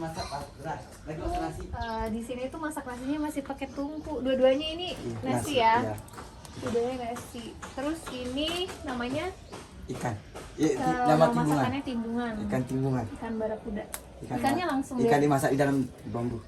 masak beras, lagi masak nasi. Di sini tuh masak nasinya masih pakai tungku. Dua-duanya ini nasi Nasi, ya. iya. Dua-duanya nasi. Terus ini namanya Ikan. nama masakannya timbungan. Ikan timbungan. Ikan barakuda. Ikannya langsung Ikan dari- dimasak di dalam bambu.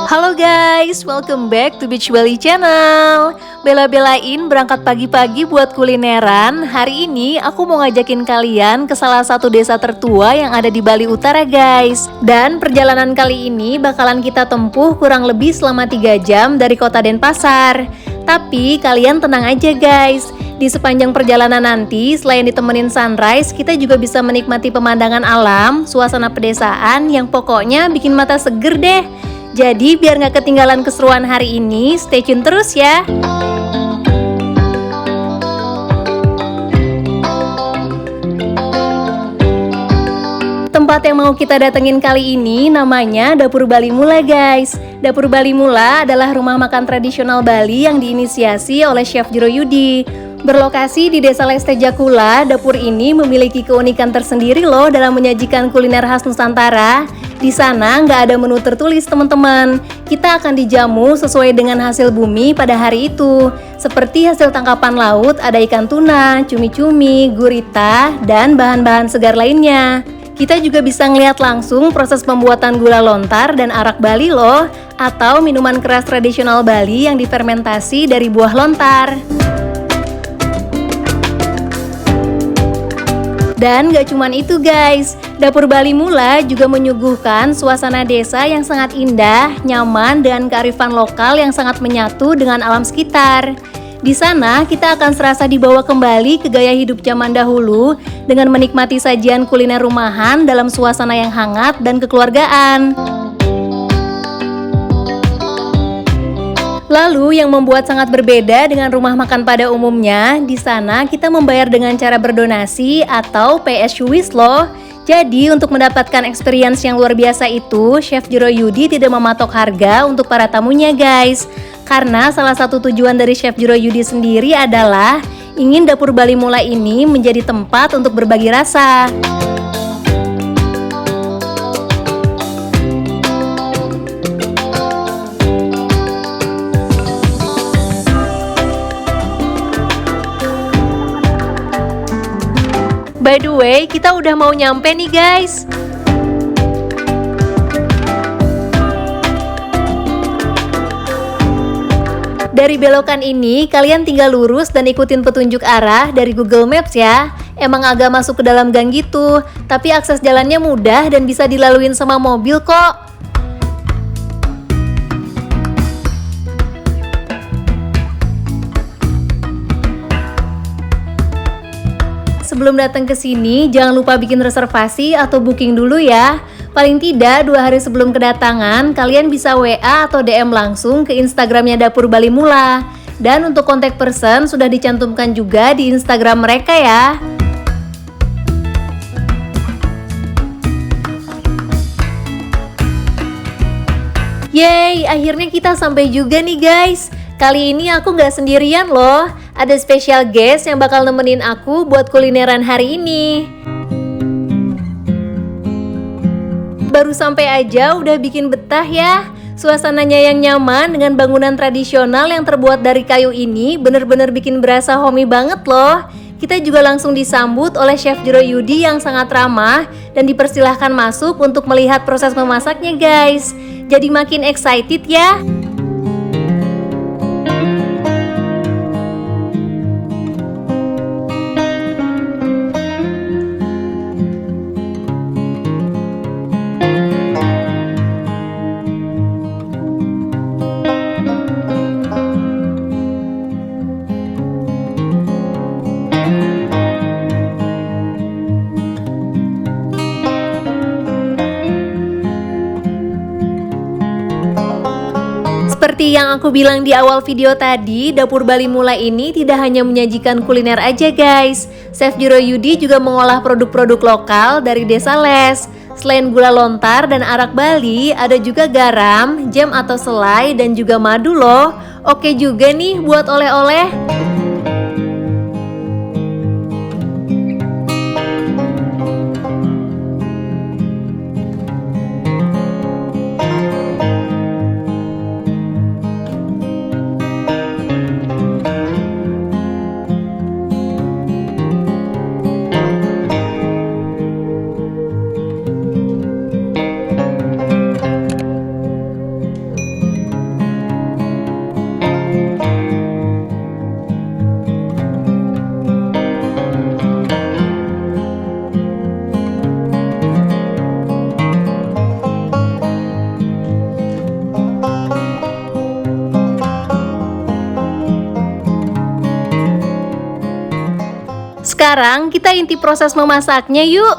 Halo guys, welcome back to Beach Bali Channel. Bela-belain berangkat pagi-pagi buat kulineran. Hari ini aku mau ngajakin kalian ke salah satu desa tertua yang ada di Bali Utara guys. Dan perjalanan kali ini bakalan kita tempuh kurang lebih selama 3 jam dari kota Denpasar. Tapi kalian tenang aja guys. Di sepanjang perjalanan nanti, selain ditemenin sunrise, kita juga bisa menikmati pemandangan alam, suasana pedesaan yang pokoknya bikin mata seger deh. Jadi biar nggak ketinggalan keseruan hari ini, stay tune terus ya. Tempat yang mau kita datengin kali ini namanya Dapur Bali Mula guys. Dapur Bali Mula adalah rumah makan tradisional Bali yang diinisiasi oleh Chef Jero Yudi. Berlokasi di Desa Leste Jakula, dapur ini memiliki keunikan tersendiri loh dalam menyajikan kuliner khas Nusantara. Di sana nggak ada menu tertulis teman-teman. Kita akan dijamu sesuai dengan hasil bumi pada hari itu. Seperti hasil tangkapan laut, ada ikan tuna, cumi-cumi, gurita, dan bahan-bahan segar lainnya. Kita juga bisa ngeliat langsung proses pembuatan gula lontar dan arak Bali loh, atau minuman keras tradisional Bali yang difermentasi dari buah lontar. Dan gak cuman itu guys, Dapur Bali Mula juga menyuguhkan suasana desa yang sangat indah, nyaman, dan kearifan lokal yang sangat menyatu dengan alam sekitar. Di sana kita akan serasa dibawa kembali ke gaya hidup zaman dahulu dengan menikmati sajian kuliner rumahan dalam suasana yang hangat dan kekeluargaan. Lalu yang membuat sangat berbeda dengan rumah makan pada umumnya, di sana kita membayar dengan cara berdonasi atau pay as you wish loh. Jadi untuk mendapatkan experience yang luar biasa itu, Chef Jero Yudi tidak mematok harga untuk para tamunya guys. Karena salah satu tujuan dari Chef Jero Yudi sendiri adalah ingin Dapur Bali Mula ini menjadi tempat untuk berbagi rasa. By the way, kita udah mau nyampe nih guys. Dari belokan ini, kalian tinggal lurus dan ikutin petunjuk arah dari Google Maps ya. Emang agak masuk ke dalam gang gitu, tapi akses jalannya mudah dan bisa dilaluin sama mobil kok. Sebelum datang ke sini, jangan lupa bikin reservasi atau booking dulu ya. Paling tidak 2 hari sebelum kedatangan, kalian bisa WA atau DM langsung ke Instagramnya Dapur Bali Mula. Dan untuk kontak person sudah dicantumkan juga di Instagram mereka ya. Yeay, akhirnya kita sampai juga nih guys. Kali ini aku nggak sendirian loh. Ada special guest yang bakal nemenin aku buat kulineran hari ini. Baru sampai aja udah bikin betah ya. Suasananya yang nyaman dengan bangunan tradisional yang terbuat dari kayu ini bener-bener bikin berasa homey banget loh. Kita juga langsung disambut oleh Chef Jero Yudi yang sangat ramah dan dipersilahkan masuk untuk melihat proses memasaknya guys. Jadi makin excited ya. Seperti yang aku bilang di awal video tadi, Dapur Bali Mula ini tidak hanya menyajikan kuliner aja guys. Chef Jiro Yudi juga mengolah produk-produk lokal dari Desa Les. Selain gula lontar dan arak Bali, ada juga garam, jam atau selai, dan juga madu loh. Oke juga nih buat oleh-oleh. Sekarang kita inti proses memasaknya yuk.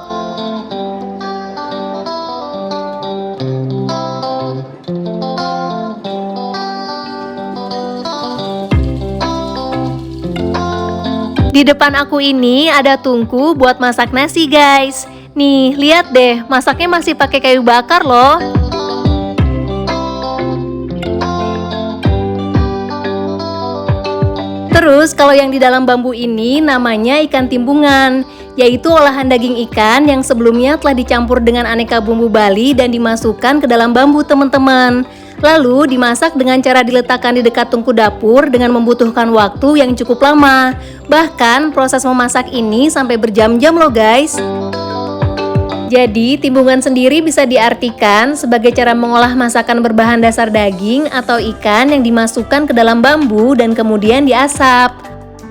Di depan aku ini ada tungku buat masak nasi guys. Nih, lihat deh, masaknya masih pakai kayu bakar loh. Terus kalau yang di dalam bambu ini namanya ikan timbungan, yaitu olahan daging ikan yang sebelumnya telah dicampur dengan aneka bumbu Bali dan dimasukkan ke dalam bambu teman-teman. Lalu dimasak dengan cara diletakkan di dekat tungku dapur dengan membutuhkan waktu yang cukup lama. Bahkan proses memasak ini sampai berjam-jam loh guys. Jadi, timbungan sendiri bisa diartikan sebagai cara mengolah masakan berbahan dasar daging atau ikan yang dimasukkan ke dalam bambu dan kemudian diasap.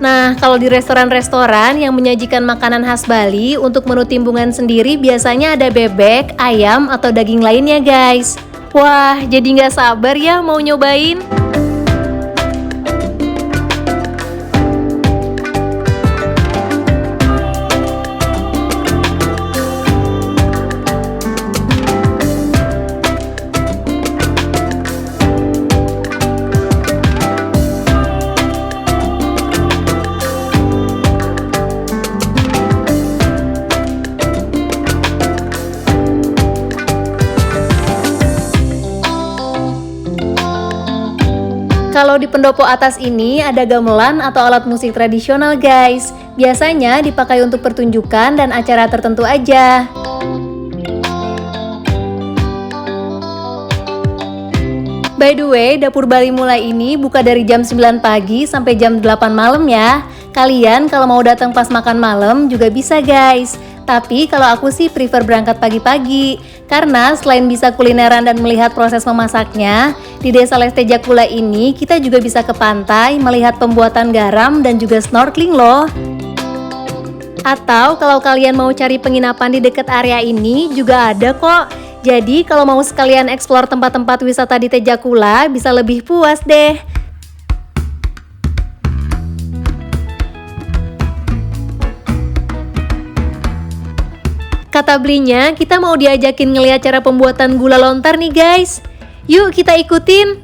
Nah, kalau di restoran-restoran yang menyajikan makanan khas Bali, untuk menu timbungan sendiri biasanya ada bebek, ayam, atau daging lainnya guys. Wah, jadi nggak sabar ya mau nyobain. Kalau di pendopo atas ini ada gamelan atau alat musik tradisional guys. Biasanya dipakai untuk pertunjukan dan acara tertentu aja. By the way, Dapur Bali Mula ini buka dari jam 9 pagi sampai jam 8 malam ya. Kalian kalau mau datang pas makan malam juga bisa guys. Tapi kalau aku sih prefer berangkat pagi-pagi. Karena selain bisa kulineran dan melihat proses memasaknya, di Desa Les Tejakula ini kita juga bisa ke pantai, melihat pembuatan garam dan juga snorkeling loh. Atau kalau kalian mau cari penginapan di dekat area ini juga ada kok. Jadi kalau mau sekalian eksplor tempat-tempat wisata di Tejakula bisa lebih puas deh. Kata belinya, kita mau diajakin ngeliat cara pembuatan gula lontar nih guys. Yuk kita ikutin.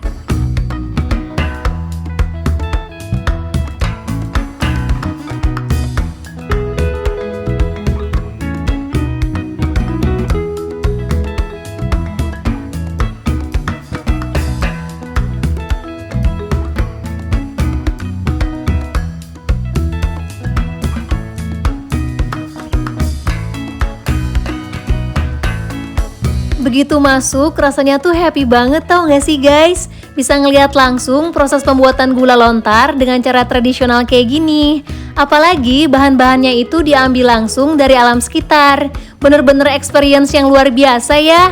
Begitu masuk, rasanya tuh happy banget tau gak sih guys? Bisa ngeliat langsung proses pembuatan gula lontar dengan cara tradisional kayak gini. Apalagi bahan-bahannya itu diambil langsung dari alam sekitar. Bener-bener experience yang luar biasa ya.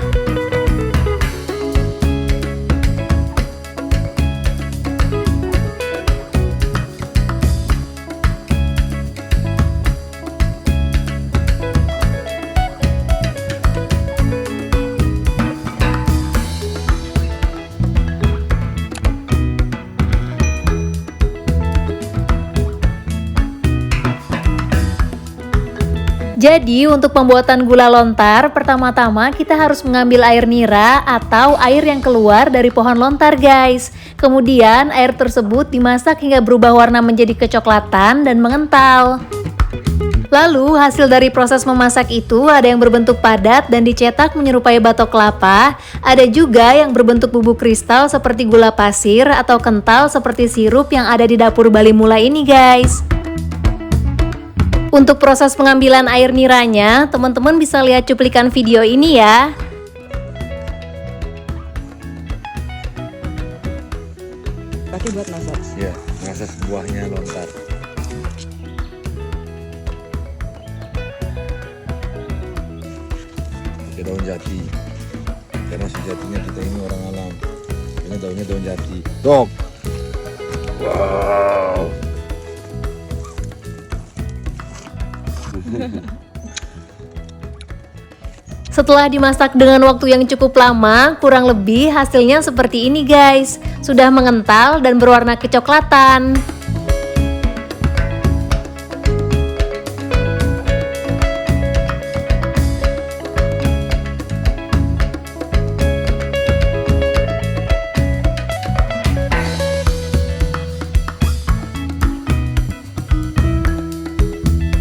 Jadi untuk pembuatan gula lontar, pertama-tama kita harus mengambil air nira atau air yang keluar dari pohon lontar guys. Kemudian air tersebut dimasak hingga berubah warna menjadi kecoklatan dan mengental. Lalu hasil dari proses memasak itu ada yang berbentuk padat dan dicetak menyerupai batok kelapa. Ada juga yang berbentuk bubuk kristal seperti gula pasir atau kental seperti sirup yang ada di dapur Bali Mula ini guys. Untuk proses pengambilan air niranya, teman-teman bisa lihat cuplikan video ini ya. Pakai buat masak. Ya, masak buahnya lontar. Pakai daun jati. Karena sejatinya kita ini orang alam. Ini daunnya daun jati. Dok. Wow. Setelah dimasak dengan waktu yang cukup lama, kurang lebih hasilnya seperti ini guys. Sudah mengental dan berwarna kecoklatan.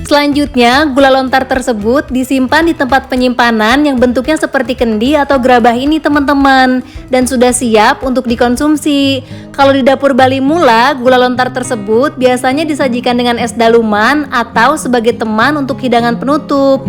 Selanjutnya, gula lontar tersebut disimpan di tempat penyimpanan yang bentuknya seperti kendi atau gerabah ini teman-teman, dan sudah siap untuk dikonsumsi. Kalau di dapur Bali Mula, gula lontar tersebut biasanya disajikan dengan es daluman atau sebagai teman untuk hidangan penutup.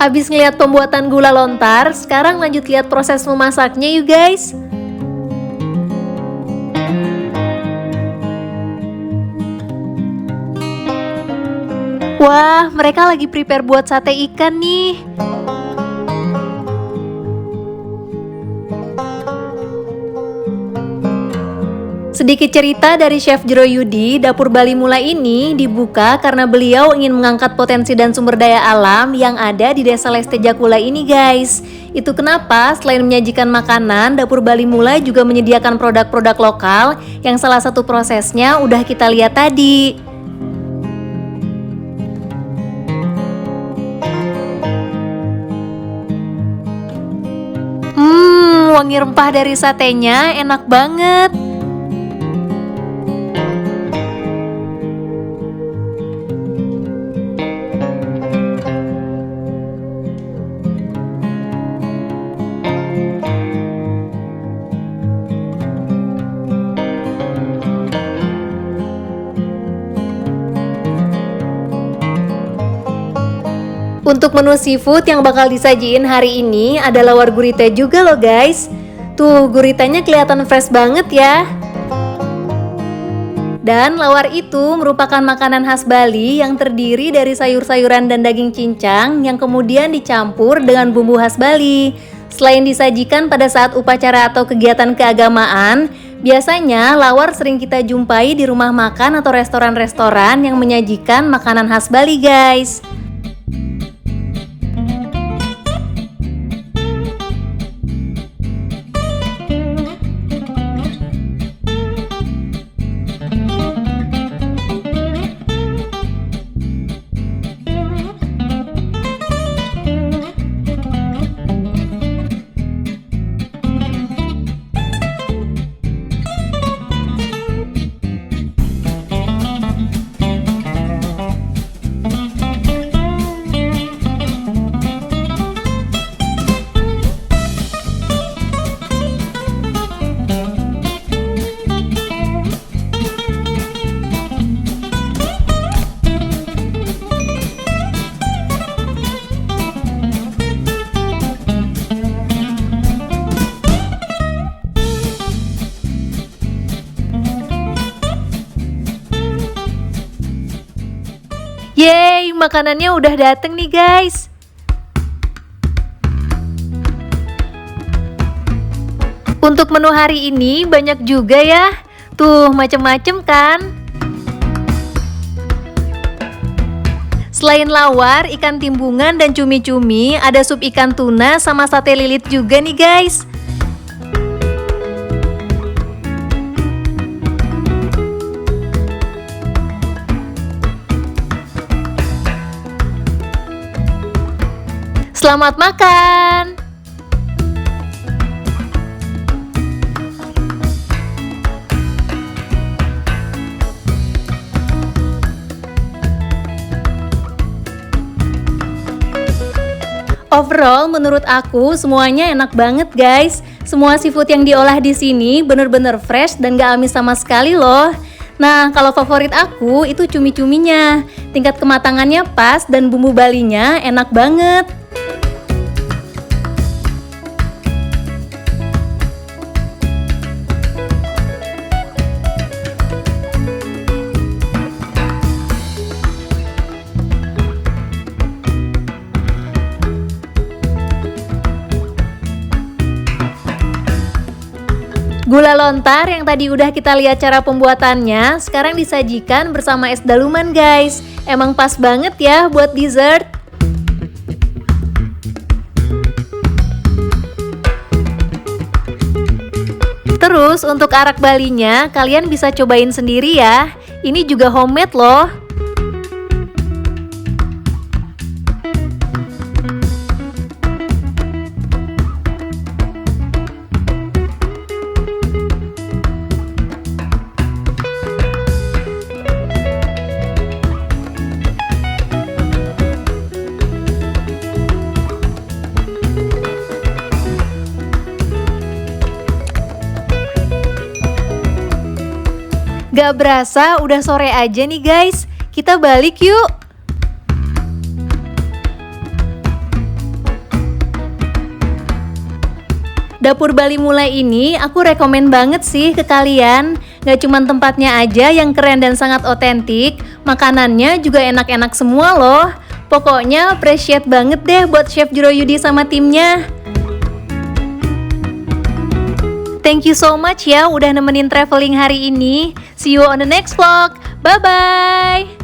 Habis ngeliat pembuatan gula lontar, sekarang lanjut lihat proses memasaknya yuk guys. Wah, mereka lagi prepare buat sate ikan nih. Sedikit cerita dari Chef Jero Yudi, dapur Bali Mula ini dibuka karena beliau ingin mengangkat potensi dan sumber daya alam yang ada di Desa Leste Jakula ini guys. Itu kenapa selain menyajikan makanan, dapur Bali Mula juga menyediakan produk-produk lokal yang salah satu prosesnya udah kita lihat tadi. Wangi rempah dari satenya enak banget. Untuk menu seafood yang bakal disajiin hari ini ada lawar gurita juga loh guys. Tuh guritanya kelihatan fresh banget ya. Dan lawar itu merupakan makanan khas Bali yang terdiri dari sayur-sayuran dan daging cincang yang kemudian dicampur dengan bumbu khas Bali. Selain disajikan pada saat upacara atau kegiatan keagamaan, biasanya lawar sering kita jumpai di rumah makan atau restoran-restoran yang menyajikan makanan khas Bali guys. Yeay, makanannya udah dateng nih guys. Untuk menu hari ini banyak juga ya. Tuh, macem-macem kan? Selain lawar, ikan timbungan dan cumi-cumi, ada sup ikan tuna sama sate lilit juga nih guys. Selamat makan! Overall, menurut aku semuanya enak banget guys. Semua seafood yang diolah di sini bener-bener fresh dan gak amis sama sekali loh. Nah, kalau favorit aku itu cumi-cuminya. Tingkat kematangannya pas dan bumbu balinya enak banget. Gula lontar yang tadi udah kita lihat cara pembuatannya, sekarang disajikan bersama es daluman guys. Emang pas banget ya buat dessert. Terus untuk arak balinya, kalian bisa cobain sendiri ya. Ini juga homemade loh. Gak berasa udah sore aja nih guys. Kita balik yuk. Dapur Bali Mulai ini aku rekomen banget sih ke kalian. Gak cuman tempatnya aja yang keren dan sangat otentik, makanannya juga enak-enak semua loh. Pokoknya appreciate banget deh buat Chef Jero Yudi sama timnya. Thank you so much ya udah nemenin traveling hari ini. See you on the next vlog. Bye-bye.